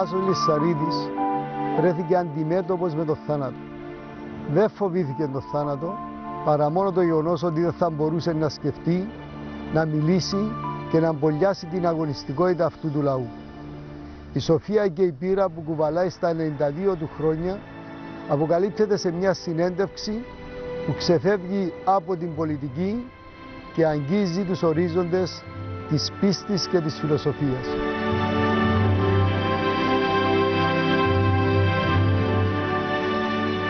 Τάσος Λυσσαρίδης βρέθηκε αντιμέτωπος με τον θάνατο. Δεν φοβήθηκε τον θάνατο, παρά μόνο το γεγονός ότι δεν θα μπορούσε να σκεφτεί, να μιλήσει και να αμπολιάσει την αγωνιστικότητα αυτού του λαού. Η σοφία και η πείρα που κουβαλάει στα 92 του χρόνια αποκαλύπτεται σε μια συνέντευξη που ξεφεύγει από την πολιτική και αγγίζει τους ορίζοντες της πίστης και της φιλοσοφίας.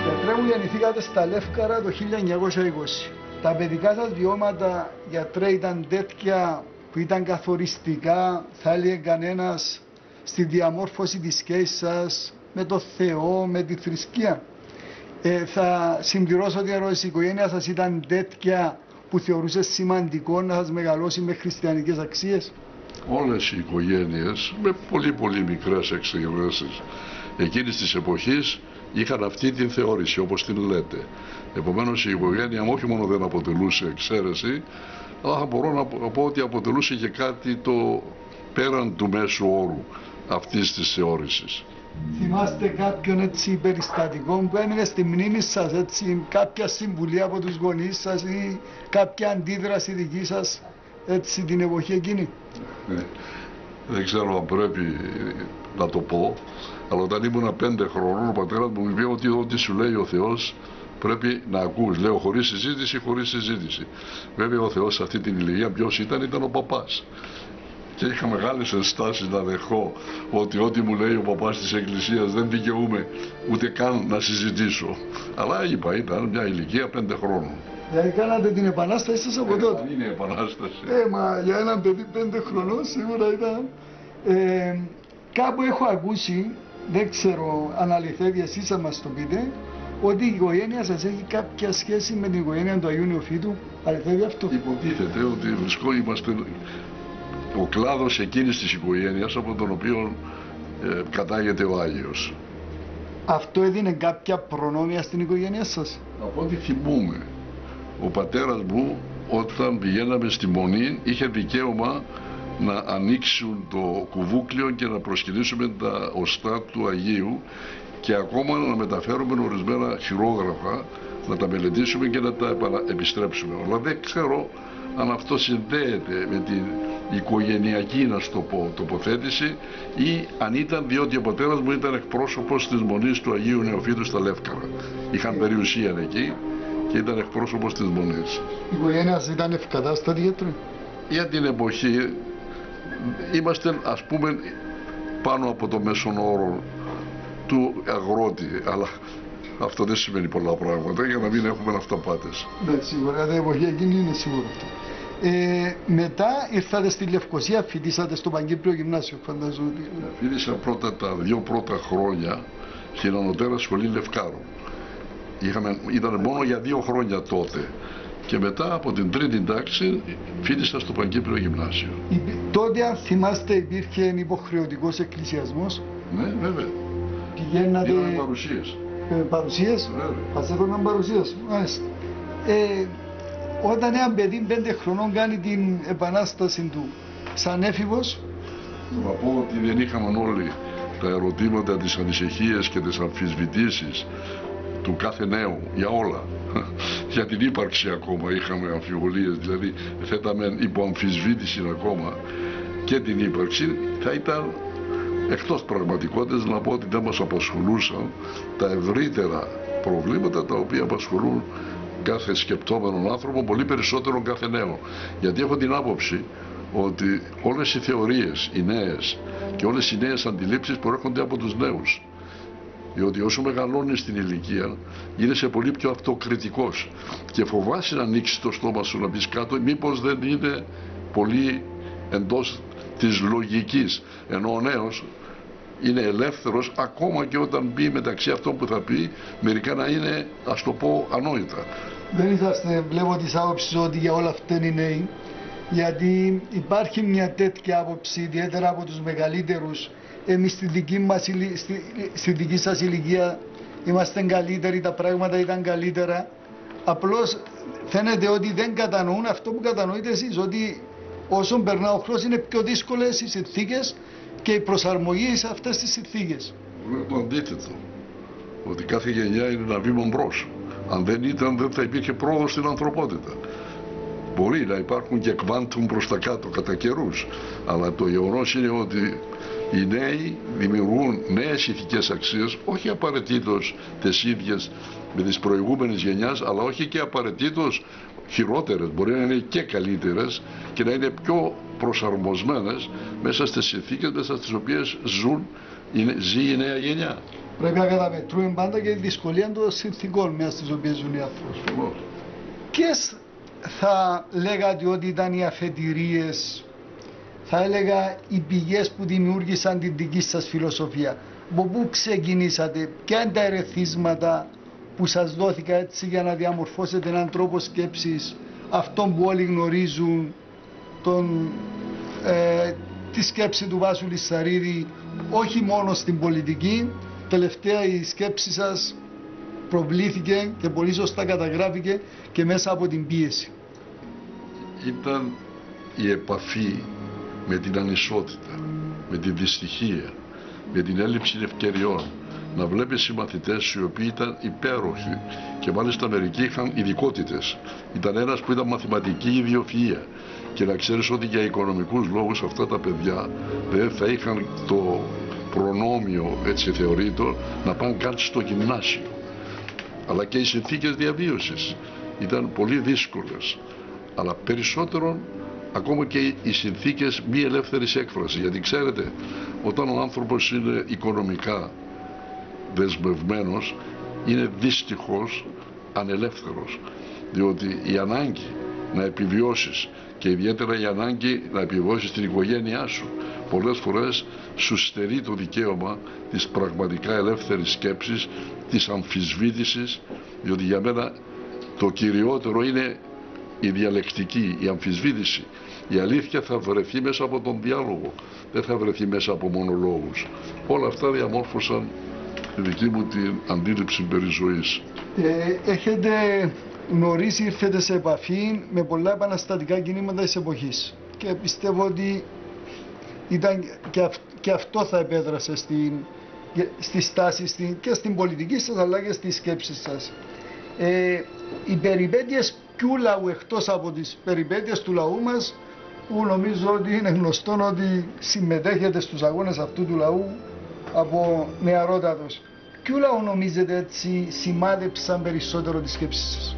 Γιατρέ μου, γεννηθήκατε στα Λεύκαρα το 1920. Τα παιδικά σας βιώματα, γιατρέ, ήταν τέτοια που ήταν καθοριστικά, θα έλεγε κανένας, στη διαμόρφωση της σχέσης σας με το Θεό, με τη θρησκεία. Θα συμπληρώσω την ερώτηση, η οικογένεια σας ήταν τέτοια που θεωρούσε σημαντικό να σας μεγαλώσει με χριστιανικές αξίες? Όλες οι οικογένειες, με πολύ μικρές εξεγερσεις εκείνης της εποχής, είχαν αυτή την θεώρηση, όπως την λέτε. Επομένως η οικογένεια μου όχι μόνο δεν αποτελούσε εξαίρεση, αλλά μπορώ να πω ότι αποτελούσε και κάτι το πέραν του μέσου όρου αυτής της θεώρησης. Θυμάστε κάποιον έτσι περιστατικό που έμεινε στη μνήμη σας, έτσι, κάποια συμβουλή από τους γονείς σας ή κάποια αντίδραση δική σας έτσι την εποχή εκείνη? Δεν ξέρω αν πρέπει να το πω, αλλά όταν ήμουν 5 χρονών ο πατέρας μου είπε ότι ό,τι σου λέει ο Θεός πρέπει να ακούς. Λέω χωρίς συζήτηση. Βέβαια ο Θεός σε αυτή την ηλικία ποιος ήταν ο παπάς. Και είχα μεγάλες ενστάσεις να δεχώ ότι ό,τι μου λέει ο παπάς της Εκκλησίας δεν δικαιούμαι ούτε καν να συζητήσω. Αλλά είπα, ήταν μια ηλικία 5 χρόνων. Δηλαδή κάνατε την επανάσταση σας από τότε? Είναι επανάσταση. Μα για έναν παιδί 5 χρονών σίγουρα ήταν. Κάπου έχω ακούσει, δεν ξέρω αν αληθεύει, εσείς θα μας το πείτε, ότι η οικογένεια σας έχει κάποια σχέση με την οικογένεια του Αγίου Νεοφύτου. Αληθεύει αυτό? Υποτίθεται ότι είμαστε ο κλάδος εκείνης της οικογένειας από τον οποίο κατάγεται ο Άγιος. Αυτό έδινε κάποια προνόμια στην οικογένεια σας? Από ό,τι θυμούμε, ο πατέρας μου όταν πηγαίναμε στη Μονή είχε δικαίωμα να ανοίξουν το κουβούκλιο και να προσκυνήσουμε τα οστά του Αγίου και ακόμα να μεταφέρουμε ορισμένα χειρόγραφα, να τα μελετήσουμε και να τα επιστρέψουμε. Αλλά δεν ξέρω αν αυτό συνδέεται με την οικογενειακή, να στο πω, τοποθέτηση ή αν ήταν διότι ο πατέρας μου ήταν εκπρόσωπος της Μονής του Αγίου Νεοφύτου στα Λεύκαρα. Είχαν περιουσία εκεί και ήταν εκπρόσωπος της Μονής. Η οικογένεια σας ήταν ευκατάστατη, γιατρέ? Για την εποχή είμαστε, ας πούμε, πάνω από το μέσον όρο του αγρότη, αλλά αυτό δεν σημαίνει πολλά πράγματα για να μην έχουμε αυταπάτες. Ναι, σίγουρα, την εποχή εκείνη είναι σίγουρο αυτό. Μετά ήρθατε στη Λευκοσία, φοιτήσατε στο Παγκύπριο Γυμνάσιο, φανταζόμαι. Φοιτήσα πρώτα τα 2 πρώτα χρόνια στην Ανωτέρα Σχολή Λευκάρου. Ήταν μόνο για 2 χρόνια τότε. Και μετά από την 3η τάξη φοιτήσα στο Παγκύπριο Γυμνάσιο. Τότε, αν θυμάστε, υπήρχε υποχρεωτικός εκκλησιασμός? Ναι, βέβαια. Πηγαίνατε... Είχαμε παρουσίες. Παρουσίες? Βέβαια. Σας έφερναν παρουσίες. Μάλιστα. Όταν ένα παιδί 5 χρονών κάνει την επανάσταση του σαν έφηβος... Να πω ότι δεν είχαμε όλοι τα ερωτήματα, τις ανησυχίες και τις αμφισβητήσεις του κάθε νέου για όλα. Για την ύπαρξη ακόμα είχαμε αμφιβολίες, δηλαδή θέταμε υπό αμφισβήτηση ακόμα και την ύπαρξη. Θα ήταν εκτός πραγματικότητας να πω ότι δεν μας απασχολούσαν τα ευρύτερα προβλήματα τα οποία απασχολούν κάθε σκεπτόμενον άνθρωπο, πολύ περισσότερο κάθε νέο. Γιατί έχω την άποψη ότι όλες οι θεωρίες, οι νέες και όλες οι νέες αντιλήψεις προέρχονται από τους νέους. Διότι όσο μεγαλώνεις στην ηλικία γίνεσαι πολύ πιο αυτοκριτικός και φοβάσαι να ανοίξεις το στόμα σου να πεις κάτω μήπως δεν είναι πολύ εντός της λογικής, ενώ ο νέος είναι ελεύθερος ακόμα και όταν μπει μεταξύ αυτών που θα πει μερικά να είναι, ας το πω, ανόητα. Δεν είσαστε, βλέπω τις άποψεις ότι για όλα αυτά είναι νέοι, γιατί υπάρχει μια τέτοια άποψη ιδιαίτερα από τους μεγαλύτερους. Εμείς στη δική σας ηλικία είμαστε καλύτεροι, τα πράγματα ήταν καλύτερα. Απλώς φαίνεται ότι δεν κατανοούν αυτό που κατανοείτε εσείς, ότι όσο περνά ο χρόνος είναι πιο δύσκολες οι συνθήκες και η προσαρμογή σε αυτές τις συνθήκες. Είναι το αντίθετο. Ότι κάθε γενιά είναι ένα βήμα μπρος. Αν δεν ήταν, δεν θα υπήρχε πρόοδος στην ανθρωπότητα. Μπορεί να υπάρχουν και κβάντουμ προς τα κάτω κατά καιρούς, αλλά το γεγονός είναι ότι οι νέοι δημιουργούν νέες ηθικές αξίες, όχι απαραίτητος τις ίδιες με τις προηγούμενες γενιάς, αλλά όχι και απαραίτητος χειρότερες. Μπορεί να είναι και καλύτερες και να είναι πιο προσαρμοσμένες μέσα στις συνθήκες μέσα στις οποίες ζει η νέα γενιά. Πρέπει να καταμετρούμε πάντα και τη δυσκολία των συνθήκων μέσα στις οποίες ζουν οι άνθρωποι. Ποιες θα λέγατε ότι ήταν οι αφετηρίες, θα έλεγα οι πηγές που δημιούργησαν την δική σας φιλοσοφία? Από πού ξεκινήσατε, ποια είναι τα ερεθίσματα που σας δόθηκα έτσι για να διαμορφώσετε έναν τρόπο σκέψης, αυτόν που όλοι γνωρίζουν, τη σκέψη του Βάσου Λισσαρίδη, όχι μόνο στην πολιτική? Τελευταία η σκέψη σας προβλήθηκε και πολύ σωστά καταγράφηκε και μέσα από την πίεση. Ήταν η επαφή με την ανισότητα, με την δυστυχία, με την έλλειψη ευκαιριών. Να βλέπεις συμμαθητές οι οποίοι ήταν υπέροχοι και μάλιστα μερικοί είχαν ειδικότητες. Ήταν ένας που ήταν μαθηματική ιδιοφυΐα και να ξέρεις ότι για οικονομικούς λόγους αυτά τα παιδιά δεν θα είχαν το προνόμιο, έτσι θεωρείται, να πάνε καν στο γυμνάσιο. Αλλά και οι συνθήκες διαβίωσης ήταν πολύ δύσκολες. Αλλά περισσότερο ακόμα και οι συνθήκες μη ελεύθερης έκφρασης. Γιατί ξέρετε, όταν ο άνθρωπος είναι οικονομικά δεσμευμένος, είναι δυστυχώς ανελεύθερος. Διότι η ανάγκη να επιβιώσεις και ιδιαίτερα η ανάγκη να επιβιώσεις την οικογένειά σου πολλές φορές σου στερεί το δικαίωμα της πραγματικά ελεύθερης σκέψης, της αμφισβήτησης, διότι για μένα το κυριότερο είναι η διαλεκτική, η αμφισβήτηση. Η αλήθεια θα βρεθεί μέσα από τον διάλογο, δεν θα βρεθεί μέσα από μονολόγους. Όλα αυτά διαμόρφωσαν τη δική μου την αντίληψη περί ζωής. Έχετε νωρίς ήρθετε σε επαφή με πολλά επαναστατικά κινήματα της εποχής και πιστεύω ότι ήταν και αυτό θα επέδρασε στη στάση και στην πολιτική σας αλλά και στη σκέψη σας. Οι περιπέτειες ποιου λαού εκτός από τις περιπέτειες του λαού μας, που νομίζω ότι είναι γνωστό ότι συμμετέχετε στους αγώνες αυτού του λαού από νεαρότατος, ποιου λαού νομίζετε έτσι σημάδεψαν περισσότερο τη σκέψη σας?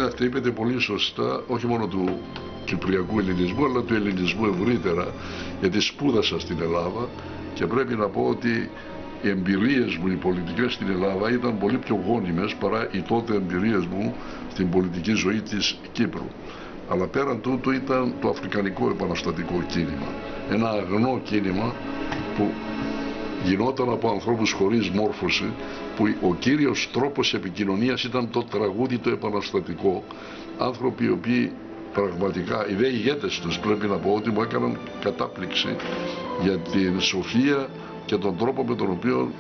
Αυτά είπετε πολύ σωστά, όχι μόνο του κυπριακού ελληνισμού αλλά του ελληνισμού ευρύτερα, γιατί σπούδασα στην Ελλάδα και πρέπει να πω ότι οι εμπειρίες μου οι πολιτικές στην Ελλάδα ήταν πολύ πιο γόνιμες παρά οι τότε εμπειρίες μου στην πολιτική ζωή της Κύπρου. Αλλά πέραν τούτου ήταν το αφρικανικό επαναστατικό κίνημα, ένα αγνό κίνημα που γινόταν από ανθρώπους χωρίς μόρφωση, που ο κύριος τρόπος επικοινωνίας ήταν το τραγούδι το επαναστατικό. Άνθρωποι οι οποίοι πραγματικά, οι δε ηγέτες τους πρέπει να πω ότι μου έκαναν κατάπληξη για την σοφία και τον τρόπο με τον οποίο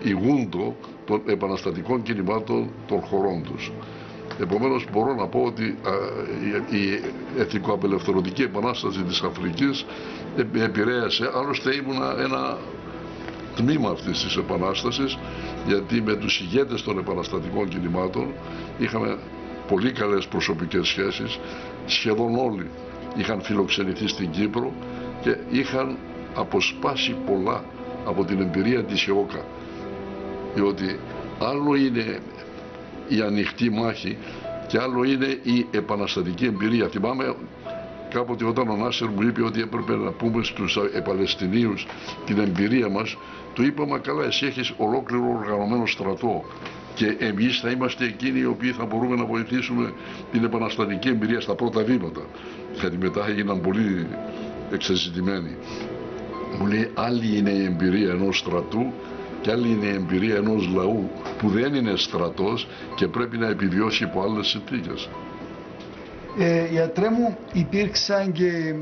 ηγούντο των επαναστατικών κινημάτων των χωρών τους. Επομένως μπορώ να πω ότι η εθνικοαπελευθερωτική επανάσταση της Αφρικής επηρέασε, άλλωστε ήμουν ένα τμήμα αυτής της επανάστασης, γιατί με τους ηγέτες των επαναστατικών κινημάτων είχαμε πολύ καλές προσωπικές σχέσεις, σχεδόν όλοι είχαν φιλοξενηθεί στην Κύπρο και είχαν αποσπάσει πολλά από την εμπειρία της ΕΟΚΑ, διότι άλλο είναι η ανοιχτή μάχη και άλλο είναι η επαναστατική εμπειρία. Θυμάμαι κάποτε όταν ο Νάσερ μου είπε ότι έπρεπε να πούμε στους Παλαιστινίους την εμπειρία μας, του είπαμε καλά, εσύ έχεις ολόκληρο οργανωμένο στρατό και εμείς θα είμαστε εκείνοι οι οποίοι θα μπορούμε να βοηθήσουμε την επαναστατική εμπειρία στα πρώτα βήματα, γιατί μετά έγιναν πολύ εξεζητημένοι. Μου λέει άλλη είναι η εμπειρία ενός στρατού και άλλη είναι η εμπειρία ενός λαού που δεν είναι στρατός και πρέπει να επιβιώσει από άλλες συνθήκες. Γιατρέ μου, υπήρξαν και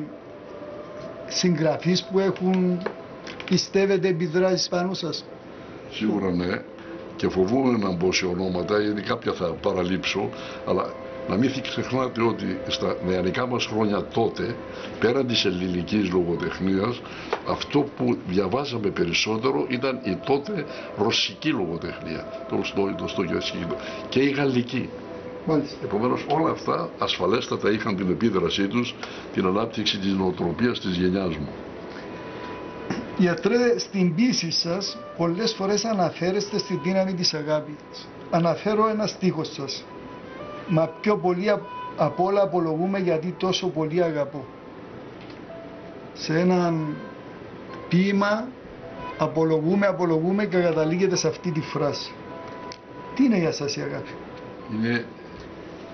συγγραφείς που έχουν, πιστεύετε, επιδράσεις πάνω σας? Σίγουρα ναι, και φοβούμαι να μπω σε ονόματα γιατί κάποια θα παραλείψω, αλλά Να μην ξεχνάτε ότι στα νεανικά μας χρόνια τότε, πέραν της ελληνικής λογοτεχνίας, αυτό που διαβάζαμε περισσότερο ήταν η τότε ρωσική λογοτεχνία, το Στογιασκή και η γαλλική. Επομένως όλα αυτά ασφαλέστατα είχαν την επίδρασή τους, την ανάπτυξη της νοοτροπίας της γενιάς μου. Γιατρέ, στην ποίηση σας πολλές φορές αναφέρεστε στη δύναμη της αγάπης. Αναφέρω ένα στίχο σας. Μα πιο πολύ απ' όλα απολογούμε γιατί τόσο πολύ αγαπώ. Σε έναν ποίημα απολογούμε και καταλήγεται σε αυτή τη φράση. Τι είναι για σας η αγάπη? Είναι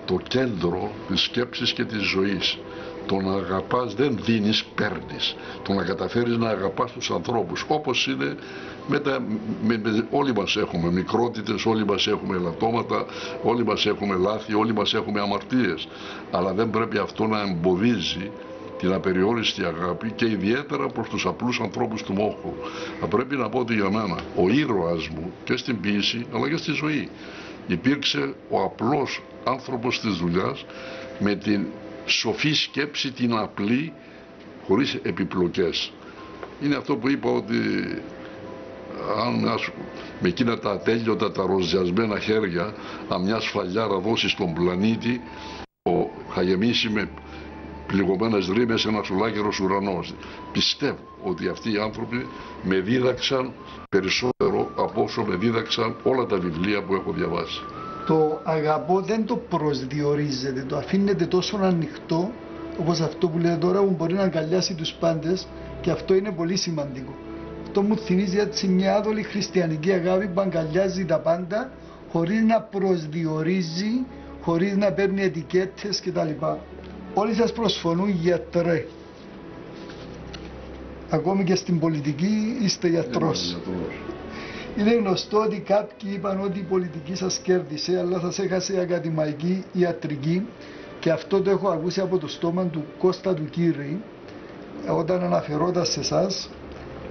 το κέντρο της σκέψης και της ζωής. Το να αγαπάς δεν δίνεις, παίρνεις. Το να καταφέρεις να αγαπάς τους ανθρώπους όπως είναι. Όλοι μας έχουμε μικρότητες, όλοι μας έχουμε ελαττώματα, όλοι μας έχουμε λάθη, όλοι μας έχουμε αμαρτίες. Αλλά δεν πρέπει αυτό να εμποδίζει την απεριόριστη αγάπη και ιδιαίτερα προς τους απλούς ανθρώπους του μόχου. Θα πρέπει να πω ότι για μένα ο ήρωας μου και στην ποίηση αλλά και στη ζωή υπήρξε ο απλός άνθρωπος της δουλειάς με την σοφή σκέψη, την απλή, χωρίς επιπλοκές. Είναι αυτό που είπα ότι αν με εκείνα τα ατέλειωτα, τα ροζιασμένα χέρια, αν μια σφαλιάρα δώσει στον πλανήτη, θα γεμίσει με πληγωμένες ρήμες ένας ολάκερος ουρανός. Πιστεύω ότι αυτοί οι άνθρωποι με δίδαξαν περισσότερο από όσο με δίδαξαν όλα τα βιβλία που έχω διαβάσει. Το αγαπώ δεν το προσδιορίζετε, το αφήνετε τόσο ανοιχτό, όπως αυτό που λέτε τώρα, που μπορεί να αγκαλιάσει τους πάντες, και αυτό είναι πολύ σημαντικό. Αυτό μου θυμίζει έτσι μια άδολη χριστιανική αγάπη που αγκαλιάζει τα πάντα, χωρίς να προσδιορίζει, χωρίς να παίρνει ετικέτες κτλ. Όλοι σας προσφωνούν γιατρέ. Ακόμη και στην πολιτική είστε γιατρός. Είναι γνωστό ότι κάποιοι είπαν ότι η πολιτική σας κέρδισε, αλλά σας έχασε η ακαδημαϊκή ιατρική, και αυτό το έχω ακούσει από το στόμα του Κώστα του Κύρι, όταν αναφερόταν σε εσάς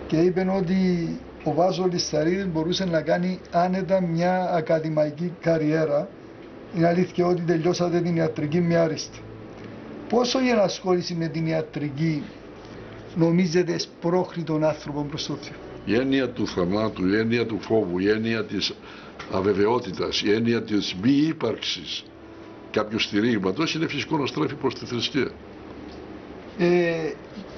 και είπε ότι ο Βάζο Λισαρίδης μπορούσε να κάνει άνετα μια ακαδημαϊκή καριέρα. Είναι αλήθεια ότι τελειώσατε την ιατρική με άριστη. Πόσο η ενασχόληση με την ιατρική νομίζετε σπρώχνει τον άνθρωπο προς το Θεό? Η έννοια του θανάτου, η έννοια του φόβου, η έννοια της αβεβαιότητας, η έννοια της μη ύπαρξης κάποιου στηρίγματος είναι φυσικό να στρέφει προς τη θρησκεία.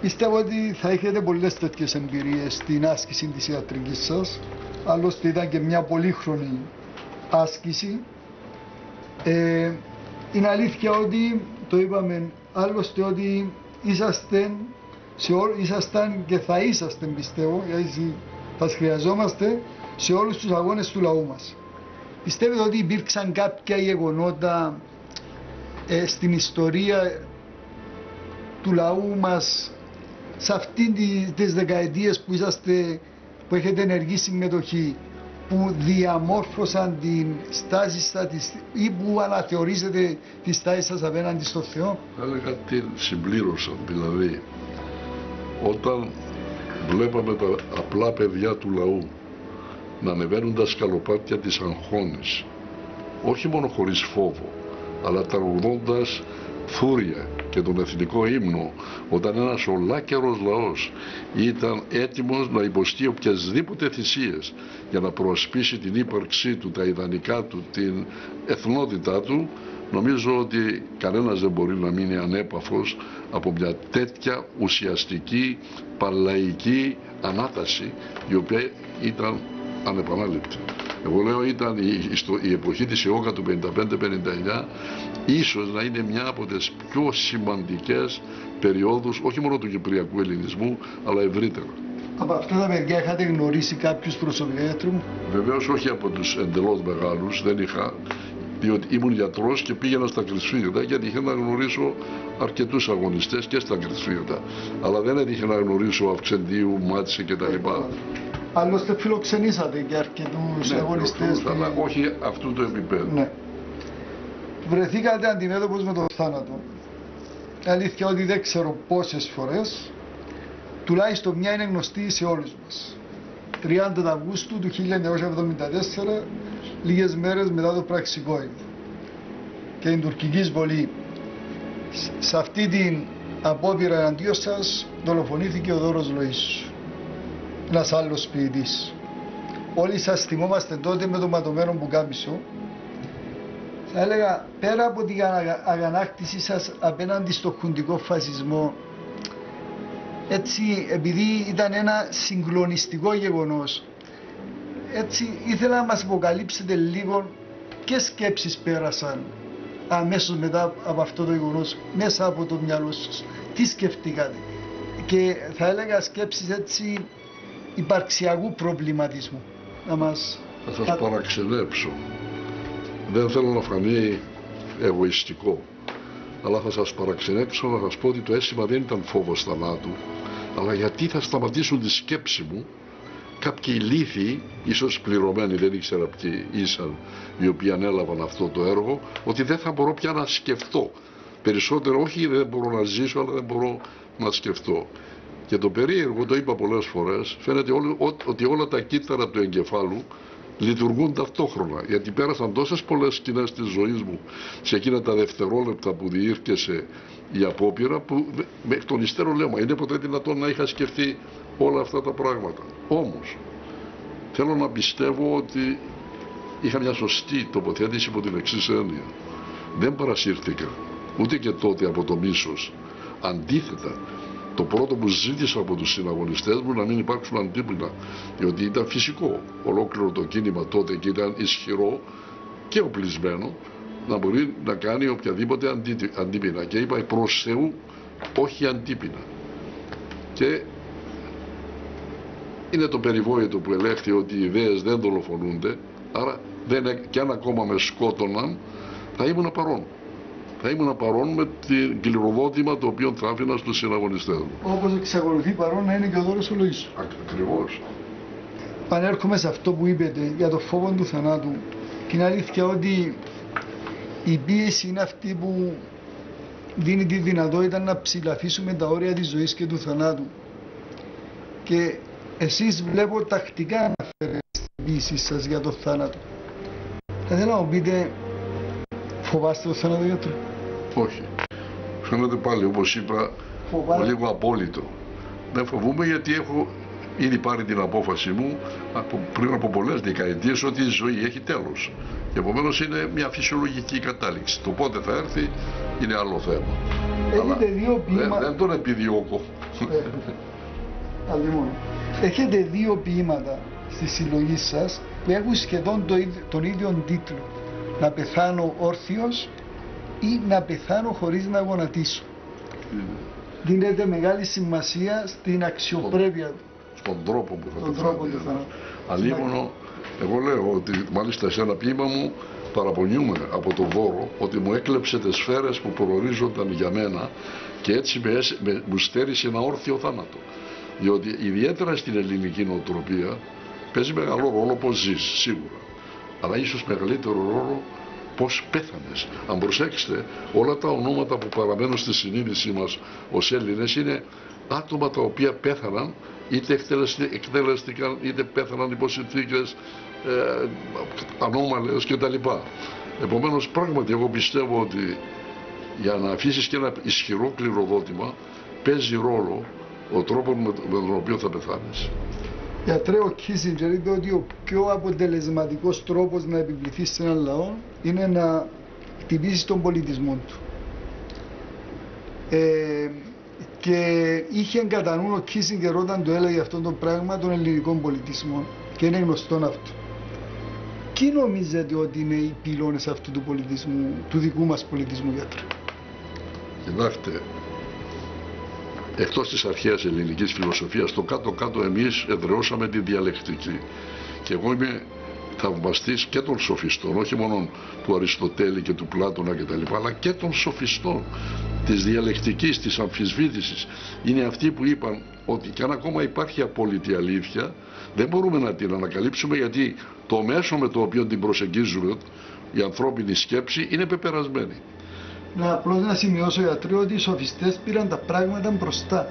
Πιστεύω ότι θα έχετε πολλές τέτοιες εμπειρίες στην άσκηση της ιατρικής σας. Άλλωστε ήταν και μια πολύχρονη άσκηση. Είναι αλήθεια ότι, το είπαμε άλλωστε, ότι ήσασταν και θα είσαστε, πιστεύω, γιατί θα χρειαζόμαστε σε όλους τους αγώνες του λαού μας. Πιστεύετε ότι υπήρξαν κάποια γεγονότα στην ιστορία του λαού μας σε αυτήν τις δεκαετίες που έχετε ενεργή συμμετοχή, που διαμόρφωσαν την στάση σας ή που αναθεωρήσετε τη στάση σας απέναντι στο Θεό? Θα έλεγα τι συμπλήρωσαν, δηλαδή όταν βλέπαμε τα απλά παιδιά του λαού να ανεβαίνουν τα σκαλοπάτια της αγχώνης, όχι μόνο χωρίς φόβο, αλλά τραγουδώντας φούρια και τον εθνικό ύμνο, όταν ένας ολάκερος λαός ήταν έτοιμος να υποστεί οποιασδήποτε θυσίες για να προασπίσει την ύπαρξή του, τα ιδανικά του, την εθνότητά του, νομίζω ότι κανένας δεν μπορεί να μείνει ανέπαφος από μια τέτοια ουσιαστική παλαϊκή ανάταση, η οποία ήταν ανεπανάληπτη. Εγώ λέω ήταν η εποχή της ΕΟΚΑ του 55-59 ίσως να είναι μια από τις πιο σημαντικές περιόδους όχι μόνο του κυπριακού ελληνισμού αλλά ευρύτερα. Από αυτά τα παιδιά είχατε γνωρίσει κάποιους προσωπικά, γιατρού μου? Βεβαίως όχι από τους εντελώς μεγάλους, δεν είχα, διότι ήμουν γιατρός και πήγαινα στα Κρυσφύγετα γιατί είχα να γνωρίσω αρκετούς αγωνιστές και στα Κρυσφύγετα, αλλά δεν έτυχε να γνωρίσω Αυξεντίου, Μάτσε κτλ. Άλλωστε φιλοξενήσατε και αρκετούς αγωνιστές. Αλλά όχι αυτού του επίπεδου. Ναι. Βρεθήκατε αντιμέτωπος με τον θάνατο. Αλήθεια ότι δεν ξέρω πόσες φορές, τουλάχιστον μια είναι γνωστή σε όλους μας. 30 Αυγούστου του 1974, λίγες μέρες μετά το πραξικόπημα. και την τουρκική εισβολή. Σε αυτή την απόπειρα εναντίον σας δολοφονήθηκε ο Δώρος Λοΐσου, ένας άλλος ποιητής. Όλοι σας θυμόμαστε τότε με τον ματωμένο πουκάμισο. Θα έλεγα, πέρα από την αγανάκτηση σας απέναντι στο χουντικό φασισμό, έτσι, επειδή ήταν ένα συγκλονιστικό γεγονός, έτσι ήθελα να μας αποκαλύψετε λίγο ποιες σκέψεις πέρασαν αμέσως μετά από αυτό το γεγονός μέσα από το μυαλό σας. Τι σκεφτήκατε? Και θα έλεγα σκέψεις έτσι υπαρξιακού προβληματισμού. Θα σας παραξενέψω. Δεν θέλω να φανεί εγωιστικό, αλλά θα σας παραξενέψω να σας πω ότι το αίσθημα δεν ήταν φόβος θανάτου, αλλά γιατί θα σταματήσουν τη σκέψη μου κάποιοι ηλίθιοι, ίσως πληρωμένοι, δεν ήξερα ποιοι ήσαν, οι οποίοι ανέλαβαν αυτό το έργο, ότι δεν θα μπορώ πια να σκεφτώ. Περισσότερο όχι δεν μπορώ να ζήσω, αλλά δεν μπορώ να σκεφτώ. Και το περίεργο, το είπα πολλές φορές, φαίνεται ότι όλα τα κύτταρα του εγκεφάλου λειτουργούν ταυτόχρονα. Γιατί πέρασαν τόσες πολλές σκηνές της ζωής μου σε εκείνα τα δευτερόλεπτα που διήρκεσε η απόπειρα, που μέχρι τον υστέρων λέω, μα είναι ποτέ δυνατόν να είχα σκεφτεί όλα αυτά τα πράγματα? Όμως, θέλω να πιστεύω ότι είχα μια σωστή τοποθέτηση από την εξής έννοια. Δεν παρασύρθηκα ούτε και τότε από το μίσος. Αντίθετα, το πρώτο που ζήτησα από τους συναγωνιστές μου να μην υπάρξουν αντίπεινα, διότι ήταν φυσικό ολόκληρο το κίνημα τότε και ήταν ισχυρό και οπλισμένο να μπορεί να κάνει οποιαδήποτε αντίπεινα. Και είπα προς Θεού όχι αντίπεινα. Και είναι το περιβόητο που ελέγχθη ότι οι ιδέες δεν δολοφονούνται, άρα κι αν ακόμα με σκότωναν θα ήμουν παρόν. Θα ήμουν παρόν με την κληροδότημα το οποίο θα άφηνα στους συναγωνιστές μου. Όπως εξακολουθεί παρόν να είναι και ο Δώρος ο Λοΐσου. Ακριβώς. Πανέρχομαι σε αυτό που είπετε για το φόβο του θανάτου. Και είναι αλήθεια ότι η πίεση είναι αυτή που δίνει τη δυνατότητα να ψηλαφίσουμε τα όρια της ζωής και του θανάτου. Και εσείς βλέπω τακτικά αναφέρετε στην πίεση σας για το θάνατο. Θα ήθελα να μου πείτε, φοβάστε το θάνατο, γιατρέ? Όχι. Φαίνεται πάλι, όπως είπα, λίγο απόλυτο. Δεν φοβούμαι, γιατί έχω ήδη πάρει την απόφαση μου πριν από πολλές δεκαετίες ότι η ζωή έχει τέλος. Και επομένως είναι μια φυσιολογική κατάληξη. Το πότε θα έρθει είναι άλλο θέμα. Έχετε δύο ποίηματα. Δεν τον επιδιώκω. Έχετε δύο ποίηματα στη συλλογή σας που έχουν σχεδόν τον ίδιο τίτλο. Να πεθάνω όρθιος ή να πεθάνω χωρίς να γονατίσω. Δίνεται μεγάλη σημασία στην αξιοπρέπεια του. Στον τρόπο που θα το κάνει. Αλίμονο, εγώ λέω ότι μάλιστα σε ένα ποίημα μου παραπονιούμαι από τον Δώρο ότι μου έκλεψε τις σφαίρες που προορίζονταν για μένα και έτσι μου στέρισε ένα όρθιο θάνατο. Διότι ιδιαίτερα στην ελληνική νοοτροπία παίζει μεγάλο ρόλο πώς ζεις, σίγουρα. Αλλά ίσως μεγαλύτερο ρόλο πώς πέθανες. Αν προσέξετε, όλα τα ονόματα που παραμένουν στη συνείδησή μας ως Έλληνες είναι άτομα τα οποία πέθαναν, είτε εκτελέστηκαν, είτε πέθαναν υπό συνθήκες ανώμαλες κτλ. Επομένως, πράγματι, εγώ πιστεύω ότι για να αφήσεις και ένα ισχυρό κληροδότημα, παίζει ρόλο ο τρόπος με τον οποίο θα πεθάνεις. Γιατρέ, ο Κίσιντζερ είπε ότι ο πιο αποτελεσματικός τρόπος να επιβληθείς σε έναν λαό είναι να χτυπήσεις τον πολιτισμό του. Και είχε κατά νου ο Κίσιντζερ όταν το έλεγε αυτό το πράγμα τον ελληνικών πολιτισμό. Και είναι γνωστό αυτό. Ποιοι νομίζετε ότι είναι οι πυλώνες αυτού του πολιτισμού, του δικού μας πολιτισμού, γιατρέ? Κοιτάξτε, εκτός της αρχαίας ελληνικής φιλοσοφίας, το κάτω-κάτω εμείς εδραιώσαμε τη διαλεκτική. Και εγώ είμαι θαυμαστής και των σοφιστών, όχι μόνο του Αριστοτέλη και του Πλάτωνα κτλ, αλλά και των σοφιστών, της διαλεκτικής, της αμφισβήτησης. Είναι αυτοί που είπαν ότι κι αν ακόμα υπάρχει απόλυτη αλήθεια, δεν μπορούμε να την ανακαλύψουμε, γιατί το μέσο με το οποίο την προσεγγίζουμε, η ανθρώπινη σκέψη, είναι πεπερασμένη. Απλώς να σημειώσω, γιατρέ, ότι οι σοφιστές πήραν τα πράγματα μπροστά.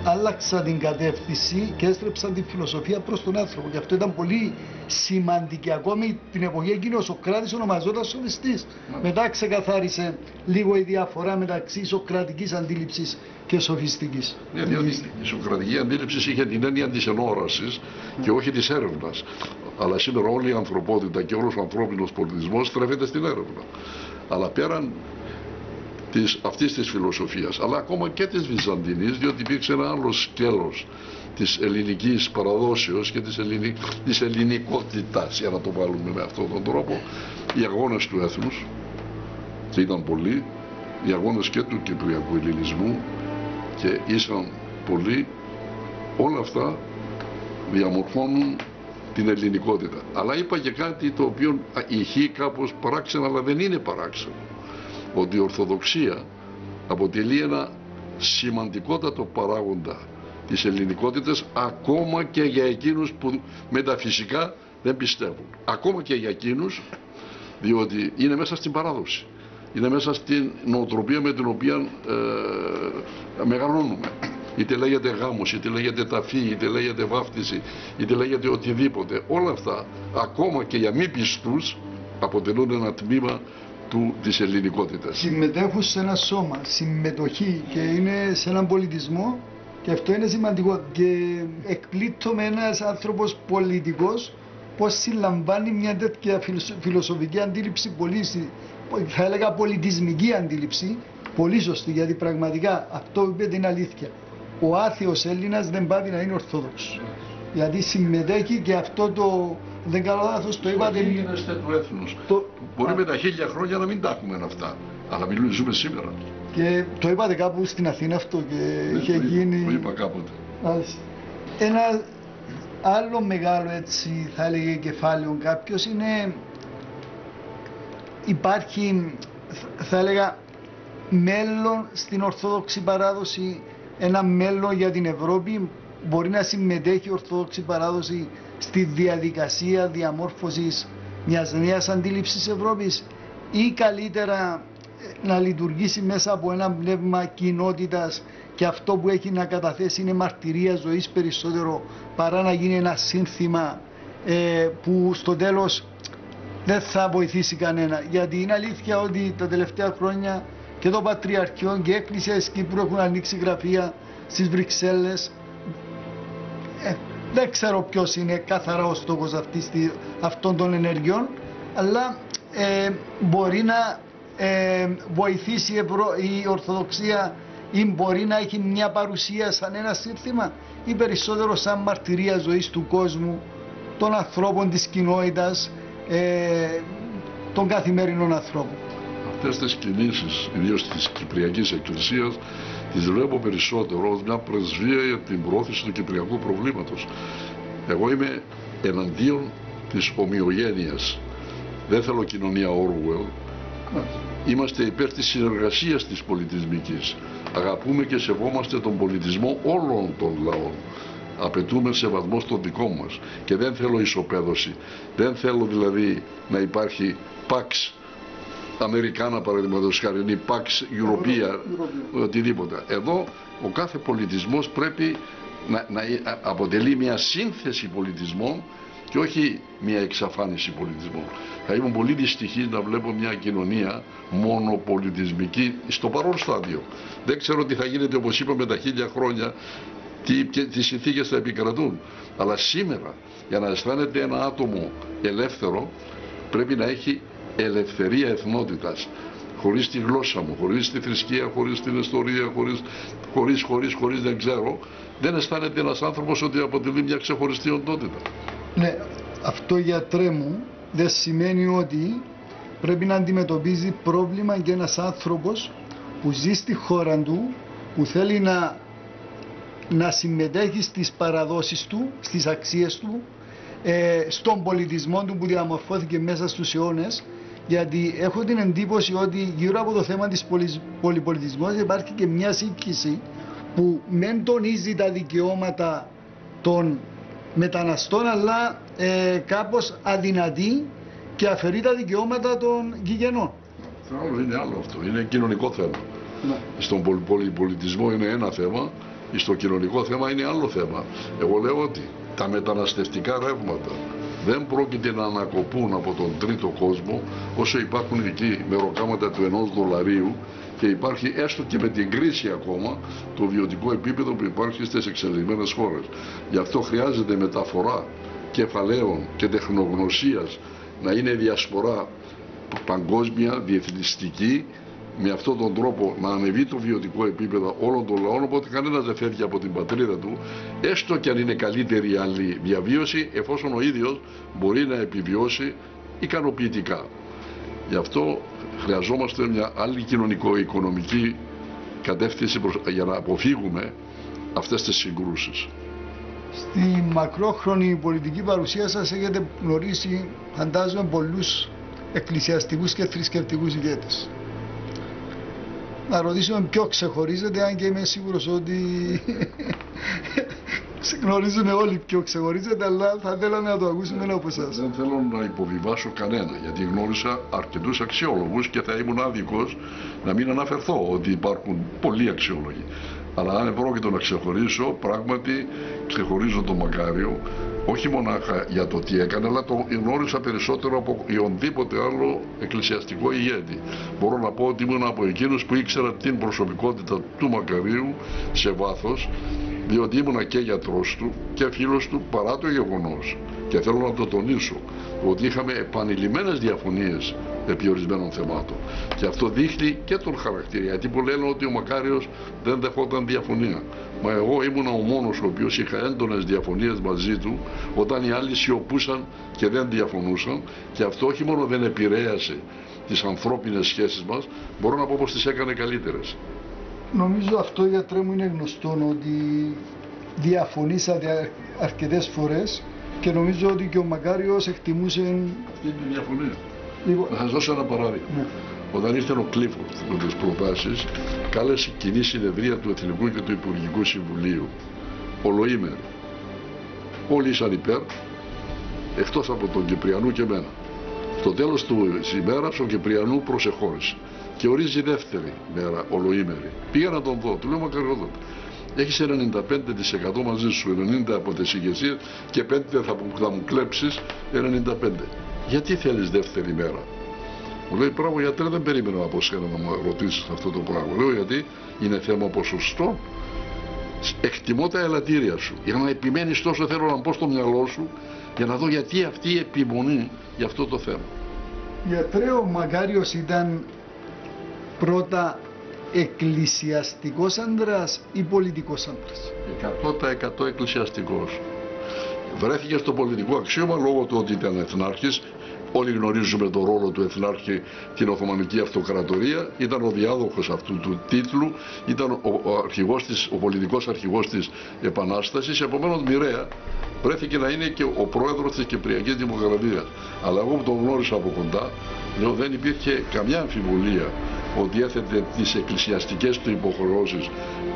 άλλαξα την κατεύθυνση και έστρεψα τη φιλοσοφία προς τον άνθρωπο. Και αυτό ήταν πολύ σημαντικό. Ακόμη την εποχή εκείνη ο Σοκράτης ονομαζόταν σοφιστής. Μετά ξεκαθάρισε λίγο η διαφορά μεταξύ σοκρατικής αντίληψης και σοφιστικής. Ναι, διότι η σοκρατική αντίληψη είχε την έννοια της ενόρασης και όχι της έρευνας. Αλλά σήμερα όλη η ανθρωπότητα και όλος ο ανθρώπινος πολιτισμός στρέφεται στην έρευνα. Αλλά πέραν αυτής της φιλοσοφίας, αλλά ακόμα και της Βυζαντινής, διότι υπήρξε ένα άλλο σκέλος της ελληνικής παραδόσεως και της ελληνικότητας, για να το βάλουμε με αυτόν τον τρόπο, οι αγώνες του έθνους, και ήταν πολλοί, οι αγώνες και του κυπριακού ελληνισμού, και ήσαν πολλοί, όλα αυτά διαμορφώνουν την ελληνικότητα. Αλλά είπα και κάτι το οποίο ηχεί κάπως παράξενο, αλλά δεν είναι παράξενο. Ότι η Ορθοδοξία αποτελεί ένα σημαντικότατο παράγοντα της ελληνικότητας, ακόμα και για εκείνους που μεταφυσικά δεν πιστεύουν. Ακόμα και για εκείνους, διότι είναι μέσα στην παράδοση. Είναι μέσα στην νοοτροπία με την οποία μεγαλώνουμε. Είτε λέγεται γάμος, είτε λέγεται ταφή, είτε λέγεται βάφτιση, είτε λέγεται οτιδήποτε. Όλα αυτά, ακόμα και για μη πιστούς, αποτελούν ένα τμήμα της ελληνικότητας. Συμμετέχουν σε ένα σώμα, συμμετοχή, και είναι σε έναν πολιτισμό, και αυτό είναι σημαντικό. Και εκπλήττομαι ένας άνθρωπος πολιτικός πώς συλλαμβάνει μια τέτοια φιλοσοφική αντίληψη, θα έλεγα πολιτισμική αντίληψη, πολύ σωστή, γιατί πραγματικά αυτό που είπετε είναι αλήθεια. Ο άθεος Έλληνας δεν πάει να είναι Ορθόδοξος. Γιατί συμμετέχει, και αυτό το, δεν κάνω λάθος, το είπατε. Γίνεστε του έθνους. Μπορεί με τα 1000 χρόνια να μην τα έχουμε αυτά, αλλά ζούμε σήμερα. Και το είπατε κάπου στην Αθήνα αυτό, και είχε γίνει. Το είπα κάποτε. Ένα άλλο μεγάλο, έτσι θα έλεγε, κεφάλαιο κάποιος είναι, υπάρχει, θα έλεγα, μέλλον στην Ορθόδοξη παράδοση, ένα μέλλον για την Ευρώπη. Μπορεί να συμμετέχει η Ορθόδοξη παράδοση στη διαδικασία διαμόρφωσης μιας νέας αντίληψης Ευρώπης, ή καλύτερα να λειτουργήσει μέσα από ένα πνεύμα κοινότητας, και αυτό που έχει να καταθέσει είναι μαρτυρία ζωής περισσότερο, παρά να γίνει ένα σύνθημα που στο τέλος δεν θα βοηθήσει κανένα. Γιατί είναι αλήθεια ότι τα τελευταία χρόνια και το Πατριαρχείο και οι εκκλησίες Κύπρου έχουν ανοίξει γραφεία στις Βρυξέλλες. Δεν ξέρω ποιος είναι καθαρά ο στόχος αυτών των ενεργειών, αλλά μπορεί να βοηθήσει η Ορθοδοξία, ή μπορεί να έχει μια παρουσία σαν ένα σύνθημα, ή περισσότερο σαν μαρτυρία ζωής του κόσμου, των ανθρώπων της κοινότητας, των καθημερινών ανθρώπων. Αυτές τις κινήσεις, ιδίως της Κυπριακής Εκκλησίας, τις βλέπω περισσότερο ως μια πρεσβεία για την προώθηση του κυπριακού προβλήματος. Εγώ είμαι εναντίον της ομοιογένειας. Δεν θέλω κοινωνία Orwell. Είμαστε υπέρ της συνεργασίας της πολιτισμικής. Αγαπούμε και σεβόμαστε τον πολιτισμό όλων των λαών. Απαιτούμε σεβασμό στον δικό μας. Και δεν θέλω ισοπαίδωση. Δεν θέλω δηλαδή να υπάρχει Pax Αμερικάνα, παραδείγματος χάρη, ή Pax European, οτιδήποτε. Εδώ ο κάθε πολιτισμός πρέπει να αποτελεί μια σύνθεση πολιτισμών και όχι μια εξαφάνιση πολιτισμών. Θα ήμουν πολύ δυστυχής να βλέπω μια κοινωνία μονοπολιτισμική στο παρόν στάδιο. Δεν ξέρω τι θα γίνεται, όπως είπαμε, τα 1000 χρόνια, τι συνθήκες θα επικρατούν. Αλλά σήμερα, για να αισθάνεται ένα άτομο ελεύθερο, πρέπει να έχει ελευθερία εθνότητας. Χωρίς τη γλώσσα μου, χωρίς τη θρησκεία, χωρίς την ιστορία, χωρίς δεν ξέρω, δεν αισθάνεται ένας άνθρωπος ότι αποτελεί μια ξεχωριστή οντότητα. Ναι, αυτό, γιατρέ μου, δεν σημαίνει ότι πρέπει να αντιμετωπίζει πρόβλημα και ένας άνθρωπος που ζει στη χώρα του, που θέλει να συμμετέχει στις παραδόσεις του, στις αξίες του, στον πολιτισμό του που διαμορφώθηκε μέσα στους αιώνες. Γιατί έχω την εντύπωση ότι γύρω από το θέμα της πολυπολιτισμού υπάρχει και μια σύγχυση που μεν τονίζει τα δικαιώματα των μεταναστών, αλλά κάπως αδυνατεί και αφαιρεί τα δικαιώματα των γηγενών. Είναι άλλο αυτό, είναι κοινωνικό θέμα. Ναι. Στον πολυπολιτισμό είναι ένα θέμα, στο κοινωνικό θέμα είναι άλλο θέμα. Εγώ λέω ότι τα μεταναστευτικά ρεύματα δεν πρόκειται να ανακοπούν από τον τρίτο κόσμο όσο υπάρχουν εκεί μεροκάματα του $1 και υπάρχει έστω και με την κρίση ακόμα το βιωτικό επίπεδο που υπάρχει στις εξελιγμένες χώρες. Γι' αυτό χρειάζεται μεταφορά κεφαλαίων και τεχνογνωσίας, να είναι διασπορά παγκόσμια, διεθνιστική, με αυτόν τον τρόπο να ανεβεί το βιωτικό επίπεδο όλων των λαών, οπότε κανένας δεν φεύγει από την πατρίδα του, έστω και αν είναι καλύτερη η άλλη διαβίωση, εφόσον ο ίδιος μπορεί να επιβιώσει ικανοποιητικά. Γι' αυτό χρειαζόμαστε μια άλλη κοινωνικο-οικονομική κατεύθυνση για να αποφύγουμε αυτές τις συγκρούσεις. Στη μακρόχρονη πολιτική παρουσία σας έχετε γνωρίσει, φαντάζομαι, πολλούς εκκλησιαστικούς και θρησκευτικούς ηγέτες. Να ρωτήσουμε ποιο ξεχωρίζεται, αν και είμαι σίγουρος ότι γνωρίζουμε όλοι ποιο ξεχωρίζεται, αλλά θα θέλαμε να το ακούσουμε από εσάς. Δεν θέλω να υποβιβάσω κανένα, γιατί γνώρισα αρκετούς αξιόλογους και θα ήμουν άδικος να μην αναφερθώ ότι υπάρχουν πολλοί αξιόλογοι. Αλλά αν πρόκειται να ξεχωρίσω, πράγματι ξεχωρίζω τον Μακάριο, όχι μονάχα για το τι έκανε, αλλά τον γνώρισα περισσότερο από οποιονδήποτε άλλο εκκλησιαστικό ηγέτη. Μπορώ να πω ότι ήμουν από εκείνους που ήξερα την προσωπικότητα του Μακαρίου σε βάθος, διότι ήμουνα και γιατρός του και φίλος του, παρά το γεγονός, και θέλω να το τονίσω, ότι είχαμε επανειλημμένες διαφωνίες επί ορισμένων θεμάτων. Και αυτό δείχνει και τον χαρακτήρα, γιατί που λένε ότι ο Μακάριος δεν δεχόταν διαφωνία. Μα εγώ ήμουνα ο μόνος ο οποίος είχα έντονες διαφωνίες μαζί του, όταν οι άλλοι σιωπούσαν και δεν διαφωνούσαν, και αυτό όχι μόνο δεν επηρέασε τις ανθρώπινες σχέσεις μας, μπορώ να πω πως τις έκανε καλύτερες. Νομίζω αυτό, γιατρέ μου, είναι γνωστό, ότι διαφωνήσατε αρκετές φορές και νομίζω ότι και ο Μακάριος εκτιμούσε... Αυτή είναι η διαφωνία. Λοιπόν... Να σας δώσω ένα παράδειγμα. Ναι. Όταν ήρθε ο Κλίφορντ με τις προτάσεις, κάλεσε κοινή συνεδρία του Εθνικού και του Υπουργικού Συμβουλίου, ολοήμερη. Όλοι ήσαν υπέρ, εκτός από τον Κυπριανού και εμένα. Στο τέλος της ημέρας ο Κυπριανού προσεχώρησε και ορίζει δεύτερη μέρα, ολοήμερη. Πήγα να τον δω, του λέω Μακαριόδο, έχεις 95% μαζί σου, 90% από τις ηγεσίες και 5% θα μου κλέψεις 95%. Γιατί θέλεις δεύτερη μέρα? Μου λέει, πράγμα γιατρέ, δεν περίμενα από σένα να μου ρωτήσεις αυτό το πράγμα. Λέω, γιατί είναι θέμα ποσοστό. Εκτιμώ τα ελαττήρια σου. Για να επιμένεις τόσο, θέλω να μπω στο μυαλό σου για να δω γιατί αυτή η επιμονή για αυτό το θέμα. Γιατρέ, ο Μακάριος ήταν πρώτα εκκλησιαστικός άντρας ή πολιτικός άντρας? 100% εκκλησιαστικός. Βρέθηκε στο πολιτικό αξίωμα λόγω του ότι ήταν εθνάρχης. Όλοι γνωρίζουμε τον ρόλο του εθνάρχη στην Οθωμανική Αυτοκρατορία. Ήταν ο διάδοχος αυτού του τίτλου, ήταν ο πολιτικός αρχηγός της Επανάστασης. Επομένως, μοιραία βρέθηκε να είναι και ο πρόεδρος της Κυπριακής Δημοκρατίας. Αλλά εγώ που τον γνώρισα από κοντά, λέω, δεν υπήρχε καμιά αμφιβολία ότι έθετε τις εκκλησιαστικές του υποχρεώσεις